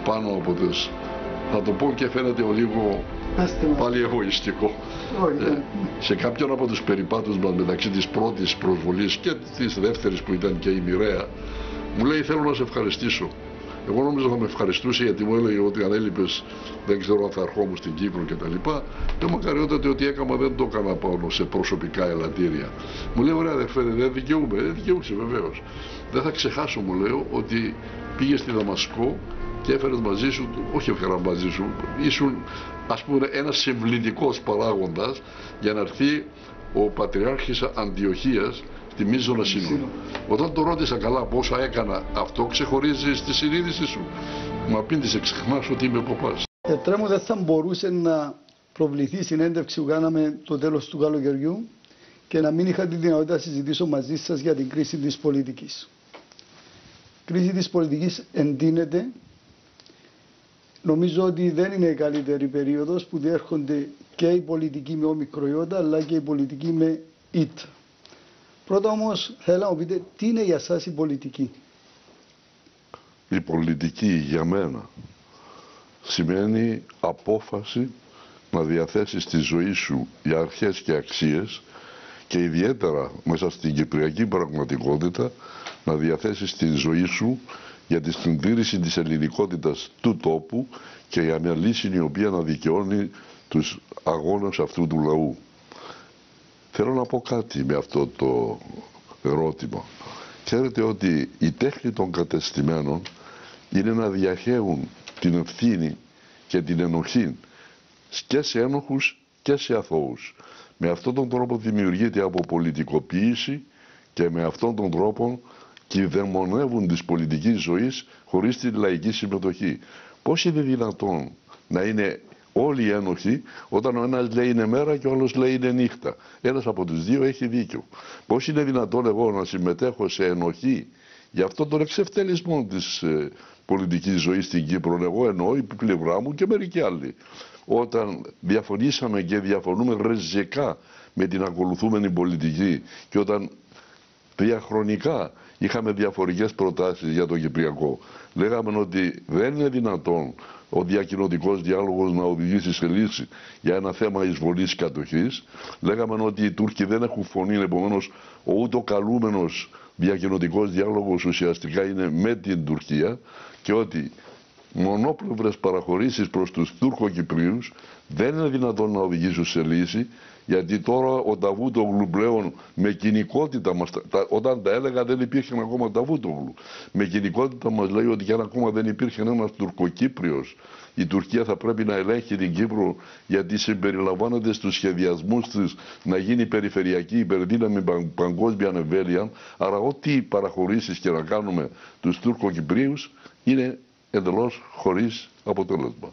πάνω από τις, θα το πω και φαίνεται ο λίγο πάλι εγωιστικό. Σε κάποιον από τους περιπάτους μας μεταξύ της πρώτης προσβολής και της δεύτερης που ήταν και η μοιραία, μου λέει, θέλω να σε ευχαριστήσω. Εγώ νόμιζα θα με ευχαριστούσε γιατί μου έλεγε ότι αν έλειπες δεν ξέρω αν θα ερχόμουν στην Κύπρο κτλ. Δεν μακαριότατε ότι έκανα, δεν το έκανα πάνω σε προσωπικά ελαττήρια. Μου λέει, ωραία αδερφέ, δεν δικαιούμαι. Δεν δικαιούσε βεβαίως. Δεν θα ξεχάσω, μου λέω, ότι πήγε στη Δαμασκό και έφερες μαζί σου, όχι έφερα μαζί σου, ήσουν ας πούμε ένας συμβλητικός παράγοντας για να έρθει ο Πατριάρχης Αντιοχίας στη Μίζωνα Σύνοδο. Όταν το ρώτησα καλά πόσα έκανα, αυτό ξεχωρίζει στη συνείδηση σου? Μου απήντησε, ξεχνάς ότι είμαι παπάς. Γιατρέ μου, δεν θα μπορούσε να προβληθεί η συνέντευξη που κάναμε το τέλος του καλοκαιριού και να μην είχα τη δυνατότητα να συζητήσω μαζί σας για την κρίση της πολιτικής. Η κρίση της πολιτικής εντείνεται. Νομίζω ότι δεν είναι η καλύτερη περίοδος που διέρχονται και οι πολιτικοί με ομικροϊόντα αλλά και οι πολιτικοί με ΙΤ. Πρώτα όμως θέλω να μου πείτε τι είναι για σας η πολιτική. Η πολιτική για μένα σημαίνει απόφαση να διαθέσεις τη ζωή σου για αρχές και αξίες και ιδιαίτερα μέσα στην κυπριακή πραγματικότητα να διαθέσεις τη ζωή σου για τη συντήρηση της ελληνικότητας του τόπου και για μια λύση η οποία να δικαιώνει τους αγώνες αυτού του λαού. Θέλω να πω κάτι με αυτό το ερώτημα. Ξέρετε ότι η τέχνη των κατεστημένων είναι να διαχέουν την ευθύνη και την ενοχή και σε ένοχους και σε αθώους. Με αυτόν τον τρόπο δημιουργείται αποπολιτικοποίηση και με αυτόν τον τρόπο κυδαιμονεύουν της πολιτικής ζωής χωρίς τη λαϊκή συμμετοχή. Πώς είναι δυνατόν να είναι όλοι ένοχοι όταν ο ένας λέει είναι μέρα και ο άλλος λέει είναι νύχτα? Ένας από τους δύο έχει δίκιο. Πώς είναι δυνατόν εγώ να συμμετέχω σε ενοχή για αυτόν τον εξευτελισμό της πολιτικής ζωής στην Κύπρο? Εγώ εννοώ η πλευρά μου και μερικοί άλλοι. Όταν διαφωνήσαμε και διαφωνούμε ρεζικά με την ακολουθούμενη πολιτική και όταν διαχρονικά είχαμε διαφορικές προτάσεις για το Κυπριακό, λέγαμε ότι δεν είναι δυνατόν ο διακοινωτικός διάλογος να οδηγήσει σε λύση για ένα θέμα εισβολής κατοχής. Λέγαμε ότι οι Τούρκοι δεν έχουν φωνή, επομένως ο ούτω καλούμενος διακοινωτικός διάλογος ουσιαστικά είναι με την Τουρκία και ότι μονόπλευρες παραχωρήσεις προς τους Τούρκο-Κυπρίους δεν είναι δυνατόν να οδηγήσουν σε λύση, γιατί τώρα ο Νταβούτογλου πλέον με κοινικότητα μας, όταν τα έλεγα δεν υπήρχε ακόμα Νταβούτογλου, με κοινικότητα μας λέει ότι αν ακόμα δεν υπήρχε ένας Τουρκοκύπριος, η Τουρκία θα πρέπει να ελέγχει την Κύπρο, γιατί συμπεριλαμβάνεται στους σχεδιασμούς της να γίνει περιφερειακή υπερδύναμη παγκόσμια εμβέλεια. Άρα ό,τι παραχωρήσεις και να κάνουμε τους Τούρκο-Κυπρίους είναι εντελώς χωρίς αποτέλεσμα.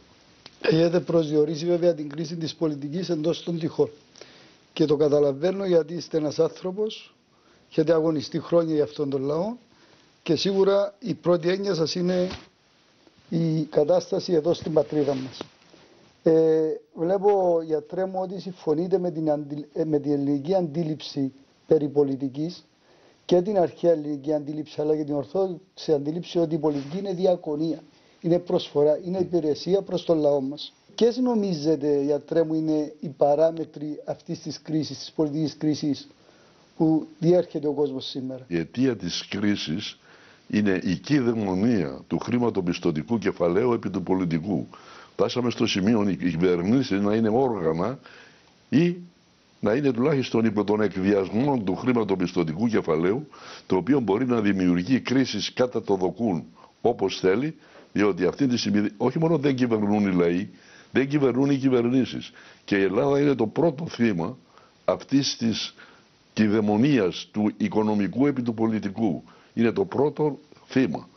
Έχετε προσδιορίσει βέβαια την κρίση της πολιτικής εντός των τυχών. Και το καταλαβαίνω, γιατί είστε ένας άνθρωπος, έχετε αγωνιστεί χρόνια για αυτόν τον λαό και σίγουρα η πρώτη έννοια σας είναι η κατάσταση εδώ στην πατρίδα μας. Βλέπω, γιατρέ μου, ότι συμφωνείτε με την ελληνική αντίληψη περί πολιτικής και την αρχαία ελληνική αντίληψη αλλά και την ορθόδοξη αντίληψη ότι η πολιτική είναι διακονία, είναι προσφορά, είναι υπηρεσία προς τον λαό μας. Ποιες νομίζετε, γιατρέ μου, είναι οι παράμετροι αυτής της κρίσης, της πολιτικής κρίσης που διέρχεται ο κόσμος σήμερα? Η αιτία της κρίσης είναι η κυδαιμονία του χρηματοπιστωτικού κεφαλαίου επί του πολιτικού. Φτάσαμε στο σημείο οι κυβερνήσεις να είναι όργανα ή να είναι τουλάχιστον υπό τον εκβιασμό του χρηματοπιστωτικού κεφαλαίου, το οποίο μπορεί να δημιουργεί κρίσεις κατά το δοκούν όπως θέλει, διότι αυτή τη στιγμή όχι μόνο δεν κυβερνούν οι λαοί, δεν κυβερνούν οι κυβερνήσεις. Και η Ελλάδα είναι το πρώτο θύμα αυτής της κυδαιμονίας του οικονομικού επί του πολιτικού. Είναι το πρώτο θύμα.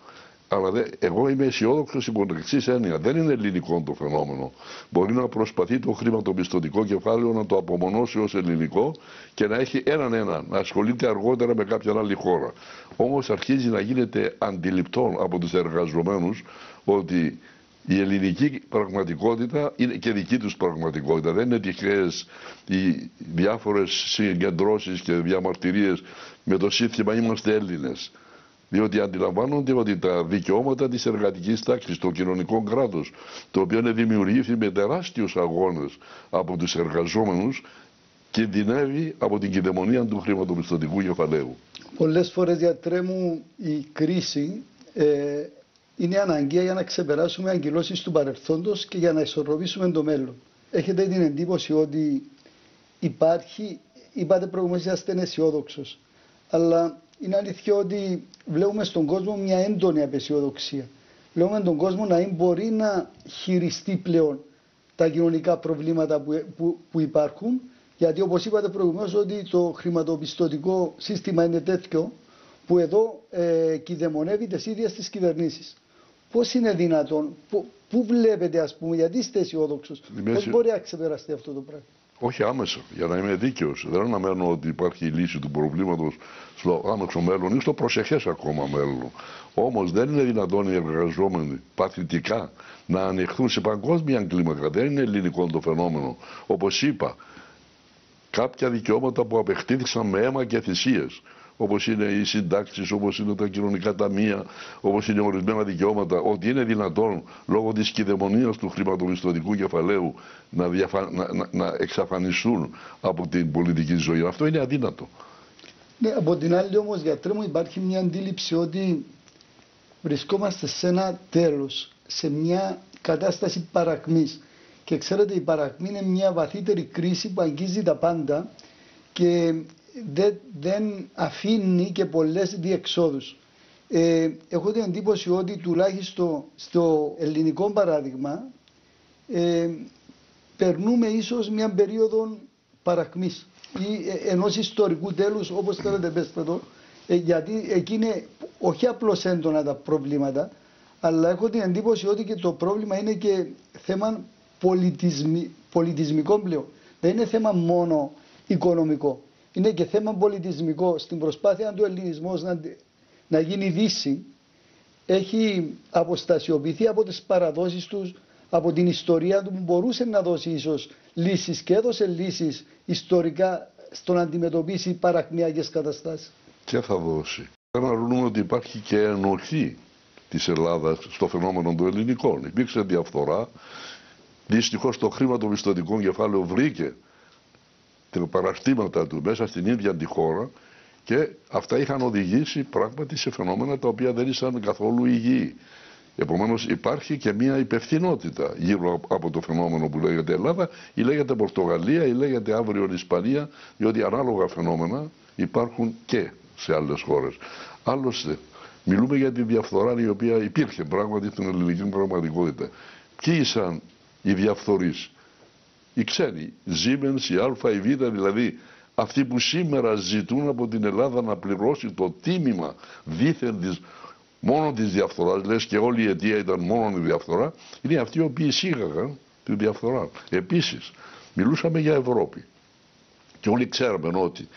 Αλλά εγώ είμαι αισιόδοξος υπό την εξής έννοια. Δεν είναι ελληνικό το φαινόμενο. Μπορεί να προσπαθεί το χρηματοπιστωτικό κεφάλαιο να το απομονώσει ως ελληνικό και να έχει έναν να ασχολείται αργότερα με κάποια άλλη χώρα. Όμως αρχίζει να γίνεται αντιληπτό από τους εργαζομένους ότι η ελληνική πραγματικότητα είναι και δική τους πραγματικότητα. Δεν είναι τυχαίες οι διάφορες συγκεντρώσεις και διαμαρτυρίες με το σύνθημα «Είμαστε Έλληνες». Διότι αντιλαμβάνονται ότι τα δικαιώματα της εργατικής τάξης, το κοινωνικό κράτος, το οποίο δημιουργήθηκε με τεράστιους αγώνες από τους εργαζόμενους, κινδυνεύει από την κυδαιμονία του χρηματοπιστωτικού κεφαλαίου. Πολλές φορές, γιατρέ μου, η κρίση είναι αναγκαία για να ξεπεράσουμε αγκυλώσεις του παρελθόντος και για να ισορροπήσουμε το μέλλον. Έχετε την εντύπωση ότι υπάρχει, είπατε προηγουμένως είστε αισιόδοξος, αλλά είναι αλήθεια ότι βλέπουμε στον κόσμο μια έντονη απαισιοδοξία. Βλέπουμε τον κόσμο να μην μπορεί να χειριστεί πλέον τα κοινωνικά προβλήματα που υπάρχουν, γιατί όπως είπατε προηγουμένως ότι το χρηματοπιστωτικό σύστημα είναι τέτοιο που εδώ κυδαιμονεύει τις ίδιες τις κυβερνήσεις. Πώς είναι δυνατόν, πού βλέπετε, ας πούμε, γιατί είστε αισιόδοξος, πώς μπορεί να ξεπεραστεί αυτό το πράγμα? Όχι άμεσα, για να είμαι δίκαιος. Δεν αναμένω ότι υπάρχει η λύση του προβλήματος στο άμεσο μέλλον ή στο προσεχές ακόμα μέλλον. Όμως δεν είναι δυνατόν οι εργαζόμενοι παθητικά να ανοιχθούν σε παγκόσμια κλίμακα. Δεν είναι ελληνικό το φαινόμενο. Όπως είπα, κάποια δικαιώματα που απεκτήθησαν με αίμα και θυσίες, όπως είναι οι συντάξεις, όπως είναι τα κοινωνικά ταμεία, όπως είναι ορισμένα δικαιώματα, ότι είναι δυνατόν λόγω της κυδαιμονίας του χρηματοπιστωτικού κεφαλαίου να εξαφανιστούν από την πολιτική ζωή. Αυτό είναι αδύνατο. Ναι, από την άλλη όμως, γιατρέ μου, υπάρχει μια αντίληψη ότι βρισκόμαστε σε ένα τέλος, σε μια κατάσταση παρακμής. Και ξέρετε, η παρακμή είναι μια βαθύτερη κρίση που αγγίζει τα πάντα και δεν αφήνει και πολλές διεξόδους. Έχω την εντύπωση ότι τουλάχιστον στο ελληνικό παράδειγμα περνούμε ίσως μια περίοδο παρακμής ή ενός ιστορικού τέλους, όπως θέλετε πέστε το, γιατί εκεί είναι όχι απλώς έντονα τα προβλήματα, αλλά έχω την εντύπωση ότι και το πρόβλημα είναι και θέμα πολιτισμικό πλέον. Δεν είναι θέμα μόνο οικονομικό. Είναι και θέμα πολιτισμικό. Στην προσπάθεια του ελληνισμού να γίνει Δύση, έχει αποστασιοποιηθεί από τις παραδόσεις τους, από την ιστορία του που μπορούσε να δώσει ίσως λύσεις και έδωσε λύσεις ιστορικά στο να αντιμετωπίσει παρακμιακές καταστάσεις. Και θα δώσει. Αναρρώνουμε ότι υπάρχει και ενοχή της Ελλάδας στο φαινόμενο των ελληνικών. Υπήρξε διαφθορά. Δυστυχώς το χρηματοπιστωτικό κεφάλαιο βρήκε τα παραστήματα του μέσα στην ίδια τη χώρα και αυτά είχαν οδηγήσει πράγματι σε φαινόμενα τα οποία δεν ήσαν καθόλου υγιή. Επομένως υπάρχει και μια υπευθυνότητα γύρω από το φαινόμενο που λέγεται Ελλάδα ή λέγεται Πορτογαλία ή λέγεται αύριο Ισπανία, διότι ανάλογα φαινόμενα υπάρχουν και σε άλλες χώρες. Άλλωστε, μιλούμε για τη διαφθορά η οποία υπήρχε πράγματι στην ελληνική πραγματικότητα. Ποιοι ήσαν οι διαφθορείς? Οι ξένοι, Siemens, η Α, η Β, δηλαδή αυτοί που σήμερα ζητούν από την Ελλάδα να πληρώσει το τίμημα δίθεν μόνο της διαφθοράς, λες και όλη η αιτία ήταν μόνο η διαφθορά, είναι αυτοί οι οποίοι εισήγαγαν τη διαφθορά. Επίσης, μιλούσαμε για Ευρώπη και όλοι ξέραμε ότι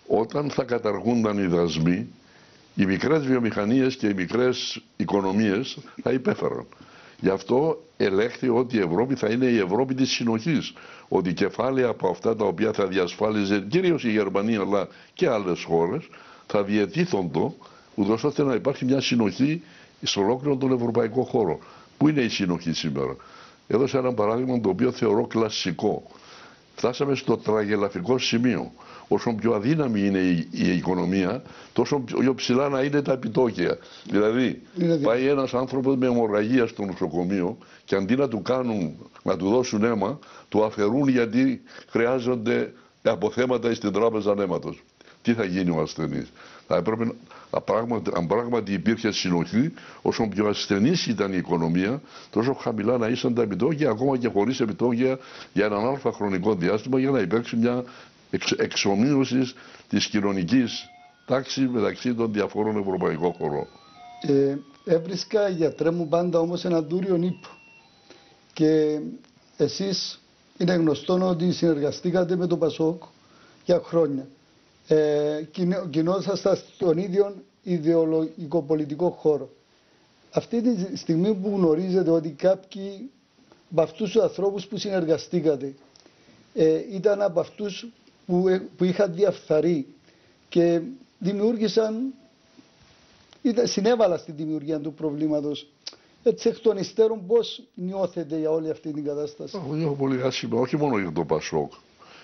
όταν θα καταργούνταν οι δασμοί, οι μικρές βιομηχανίες και οι μικρές οικονομίες θα υπέφεραν. Γι' αυτό ελέγχθη ότι η Ευρώπη θα είναι η Ευρώπη της συνοχής. Ότι κεφάλαια από αυτά τα οποία θα διασφάλιζε κυρίως η Γερμανία αλλά και άλλες χώρες θα διετίθονται ούτως ώστε να υπάρχει μια συνοχή στο ολόκληρο τον ευρωπαϊκό χώρο. Πού είναι η συνοχή σήμερα? Έδωσα ένα παράδειγμα το οποίο θεωρώ κλασικό. Φτάσαμε στο τραγελαφικό σημείο. Όσο πιο αδύναμη είναι η οικονομία, τόσο πιο ψηλά να είναι τα επιτόκια. Δηλαδή, πάει ένας άνθρωπος με αιμορραγία στο νοσοκομείο και αντί να του δώσουν αίμα, του αφαιρούν γιατί χρειάζονται αποθέματα στην τράπεζα αίματος. Τι θα γίνει ο ασθενής? Θα έπρεπε, αν πράγματι υπήρχε συνοχή, όσο πιο ασθενής ήταν η οικονομία, τόσο χαμηλά να ήσαν τα επιτόκια, ακόμα και χωρίς επιτόκια για έναν αλφα χρονικό διάστημα, για να υπάρξει μια εξομοίωση της κοινωνικής τάξης μεταξύ των διαφόρων ευρωπαϊκών χωρών. Έβρισκα, γιατρέ μου, πάντα όμως ένα δούριο ύπο. Και εσείς είναι γνωστό ότι συνεργαστήκατε με το Πασόκ για χρόνια. Κινόσασταν στον ίδιο ιδεολογικό-πολιτικό χώρο. Αυτή τη στιγμή που γνωρίζετε ότι κάποιοι από αυτούς τους ανθρώπους που συνεργαστήκατε ήταν από αυτούς που είχαν διαφθαρεί και δημιούργησαν, συνέβαλα στη δημιουργία του προβλήματος. Έτσι εκ των υστέρων πώς νιώθετε για όλη αυτή την κατάσταση? Νιώθω πολύ άσχημα, όχι μόνο για το Πασόκ,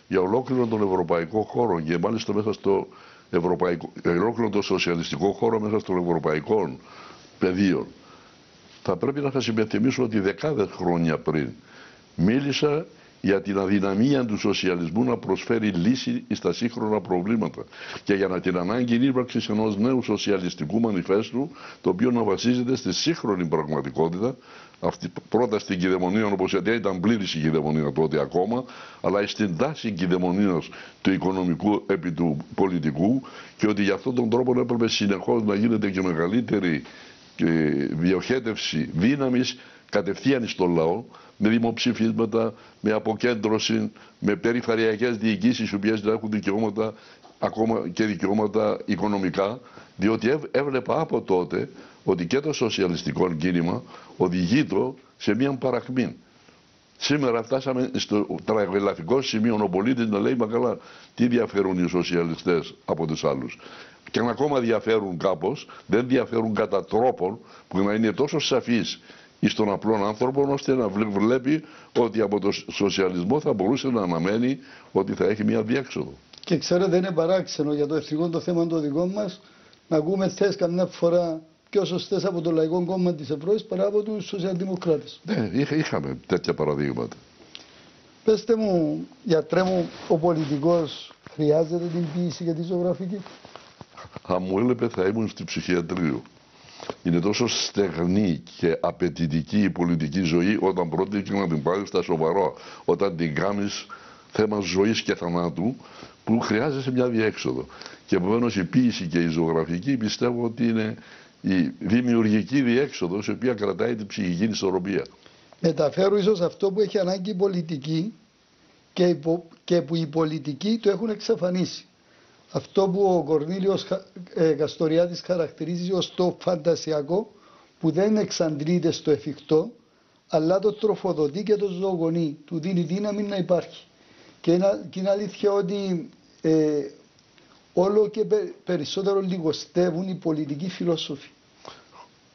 για ολόκληρο τον ευρωπαϊκό χώρο και μάλιστα μέσα στο ολόκληρο τον σοσιαλιστικό χώρο μέσα των ευρωπαϊκών πεδίων. Θα πρέπει να σας υπενθυμίσω ότι δεκάδες χρόνια πριν μίλησα για την αδυναμία του σοσιαλισμού να προσφέρει λύση στα σύγχρονα προβλήματα και για την ανάγκη ύπαρξης ενός νέου σοσιαλιστικού μανιφέστου, το οποίο να βασίζεται στη σύγχρονη πραγματικότητα, πρώτα στην κυδαιμονία, όπως ήταν πλήρης η κυδαιμονία τότε ακόμα, αλλά στην τάση κυδαιμονίας του οικονομικού επί του πολιτικού, και ότι για αυτόν τον τρόπο έπρεπε συνεχώς να γίνεται και μεγαλύτερη διοχέτευση δύναμης κατευθείαν στον λαό, με δημοψηφίσματα, με αποκέντρωση, με περιφερειακές διοικήσεις οι οποίες δεν έχουν δικαιώματα, ακόμα και δικαιώματα οικονομικά, διότι έβλεπα από τότε ότι και το σοσιαλιστικό κίνημα οδηγείται σε μια παρακμή. Σήμερα φτάσαμε στο τραγελαφικό σημείο ο πολίτης να λέει: μα καλά, τι διαφέρουν οι σοσιαλιστές από τους άλλους? Και αν ακόμα διαφέρουν κάπως, δεν διαφέρουν κατά τρόπον που να είναι τόσο σαφής στον απλό άνθρωπο, ώστε να βλέπει ότι από το σοσιαλισμό θα μπορούσε να αναμένει ότι θα έχει μια διέξοδο. Και ξέρετε, είναι παράξενο για το εθνικό το θέμα το δικό μας να ακούμε θες καμιά φορά πιο σωστές από το Λαϊκό Κόμμα της Ευρώπης παρά από τους Σοσιαλδημοκράτες. Ναι, είχαμε τέτοια παραδείγματα. Πεςτε μου, γιατρέ μου, ο πολιτικός χρειάζεται την ποίηση για τη ζωγραφική? Αν μου έλεπε θα ήμουν στη ψυχιατρίου. Είναι τόσο στεγνή και απαιτητική η πολιτική ζωή όταν πρόκειται να την πάρει στα σοβαρά, όταν την κάνεις θέμα ζωής και θανάτου, που χρειάζεσαι μια διέξοδο. Και επομένως η ποίηση και η ζωγραφική πιστεύω ότι είναι η δημιουργική διέξοδος η οποία κρατάει την ψυχική ισορροπία. Μεταφέρω ίσως αυτό που έχει ανάγκη η πολιτική και που οι πολιτικοί το έχουν εξαφανίσει. Αυτό που ο Κορνήλιος Καστοριάδης χαρακτηρίζει ως το φαντασιακό, που δεν εξαντλείται στο εφικτό, αλλά το τροφοδοτεί και το ζωογονεί, του δίνει δύναμη να υπάρχει. Και είναι αλήθεια ότι όλο και περισσότερο λιγοστεύουν οι πολιτικοί φιλόσοφοι.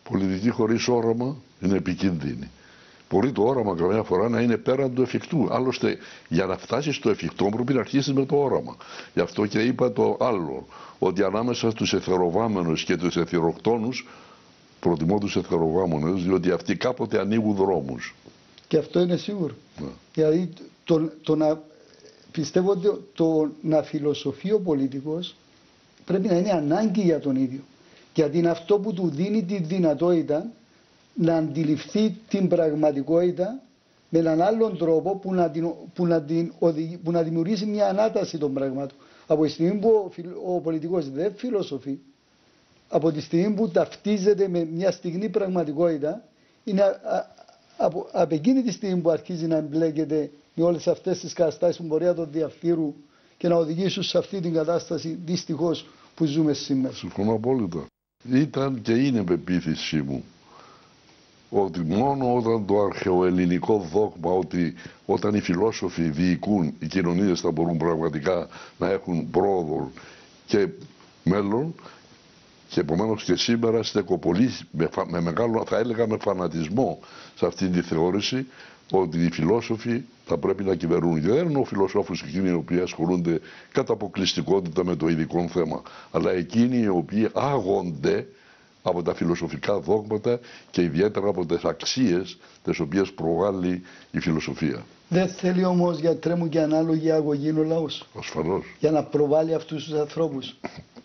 Πολιτική χωρίς όραμα είναι επικίνδυνη. Μπορεί το όραμα καμιά φορά να είναι πέραν του εφικτού. Άλλωστε, για να φτάσεις στο εφικτό πρέπει να αρχίσεις με το όραμα. Γι' αυτό και είπα το άλλο, ότι ανάμεσα στους εθεροβάμενους και τους εθυροκτόνους, προτιμώ τους εθεροβάμενους, διότι αυτοί κάποτε ανοίγουν δρόμους. Και αυτό είναι σίγουρο. Ναι. Δηλαδή, πιστεύω ότι το να φιλοσοφεί ο πολιτικός πρέπει να είναι ανάγκη για τον ίδιο. Γιατί είναι αυτό που του δίνει τη δυνατότητα να αντιληφθεί την πραγματικότητα με έναν άλλον τρόπο που να δημιουργήσει μια ανάταση των πραγμάτων. Από τη στιγμή που ο πολιτικός δεν φιλοσοφεί, από τη στιγμή που ταυτίζεται με μια στιγμή πραγματικότητα, είναι από εκείνη τη στιγμή που αρχίζει να εμπλέκεται με όλες αυτές τις καταστάσεις που μπορεί να τον διαφθείρουν και να οδηγήσουν σε αυτή την κατάσταση δυστυχώς που ζούμε σήμερα. Συμφωνώ απόλυτα. Ήταν και είναι πεποίθησή μου ότι μόνο όταν το αρχαιοελληνικό δόγμα ότι όταν οι φιλόσοφοι διοικούν, οι κοινωνίες θα μπορούν πραγματικά να έχουν πρόοδο και μέλλον, και επομένως και σήμερα στέκω πολύ με μεγάλο, θα έλεγα με φανατισμό, σε αυτή τη θεώρηση ότι οι φιλόσοφοι θα πρέπει να κυβερνούν. Και δεν εννοώ φιλοσόφους εκείνοι οι οποίοι ασχολούνται κατά αποκλειστικότητα με το ειδικό θέμα, αλλά εκείνοι οι οποίοι άγονται από τα φιλοσοφικά δόγματα και ιδιαίτερα από τις αξίες τις οποίες προβάλλει η φιλοσοφία. Δεν θέλει όμως, γιατρέ μου, και ανάλογη αγωγή ο λαός. Ασφαλώς. Για να προβάλλει αυτούς τους ανθρώπους.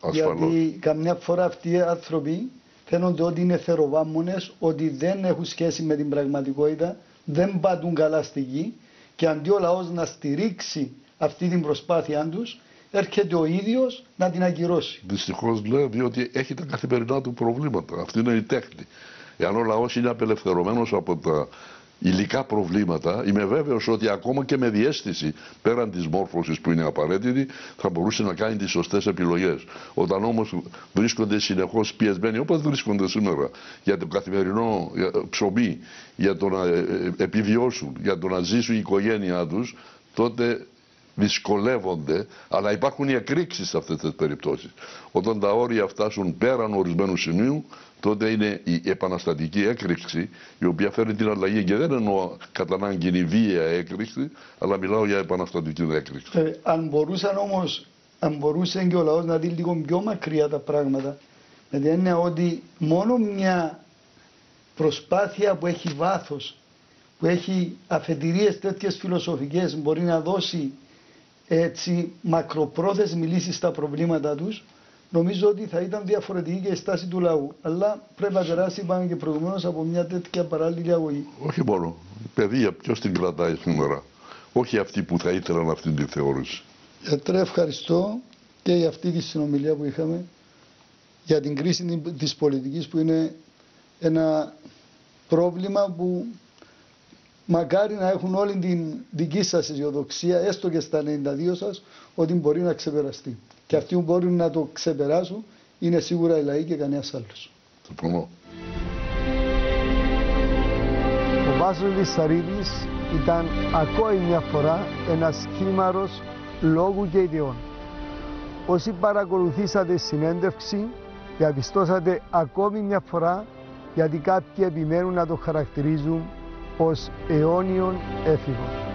Ασφαλώς. Γιατί καμιά φορά αυτοί οι άνθρωποι φαίνονται ότι είναι θεροβάμονες, ότι δεν έχουν σχέση με την πραγματικότητα, δεν πατούν καλά στη γη, και αντί ο λαός να στηρίξει αυτή την προσπάθειά τους, έρχεται ο ίδιος να την ακυρώσει. Δυστυχώς λέω, διότι έχει τα καθημερινά του προβλήματα. Αυτή είναι η τέχνη. Εάν ο λαός είναι απελευθερωμένος από τα υλικά προβλήματα, είμαι βέβαιος ότι ακόμα και με διαίσθηση πέραν της μόρφωσης που είναι απαραίτητη, θα μπορούσε να κάνει τις σωστές επιλογές. Όταν όμως βρίσκονται συνεχώς πιεσμένοι, όπως βρίσκονται σήμερα, για το καθημερινό ψωμί, για το να επιβιώσουν, για το να ζήσουν η οικογένειά τους, τότε δυσκολεύονται, αλλά υπάρχουν οι εκρήξεις σε αυτές τις περιπτώσεις. Όταν τα όρια φτάσουν πέραν ορισμένου σημείου, τότε είναι η επαναστατική έκρηξη, η οποία φέρνει την αλλαγή. Και δεν εννοώ κατά ανάγκη η βία έκρηξη, αλλά μιλάω για επαναστατική έκρηξη. Αν μπορούσε και ο λαός να δει λίγο πιο μακριά τα πράγματα, με την έννοια ότι μόνο μια προσπάθεια που έχει βάθος, που έχει αφετηρίες τέτοιες φιλοσοφικές, μπορεί να δώσει έτσι μακροπρόθεσμη λύση στα προβλήματα τους, νομίζω ότι θα ήταν διαφορετική και η στάση του λαού. Αλλά πρέπει να περάσει, είπαμε και προηγουμένως, από μια τέτοια παράλληλη αγωγή. Όχι μόνο. Η παιδεία ποιος την κρατάει σήμερα. Όχι αυτοί που θα ήθελαν αυτή τη θεώρηση. Γιατρέ, ευχαριστώ και για αυτή τη συνομιλία που είχαμε, για την κρίση της πολιτικής, που είναι ένα πρόβλημα που μακάρι να έχουν όλη την δική σας αισιοδοξία, έστω και στα 92 σας, ότι μπορεί να ξεπεραστεί. Και αυτοί που μπορούν να το ξεπεράσουν είναι σίγουρα οι λαοί και κανένας άλλος. Συμφωνώ. Ο Βάσος Λισσαρίδης ήταν ακόμη μια φορά ένας χήμαρος λόγου και ιδεών. Όσοι παρακολουθήσατε συνέντευξη, διαπιστώσατε ακόμη μια φορά γιατί κάποιοι επιμένουν να το χαρακτηρίζουν ως αιώνιον έφηβο.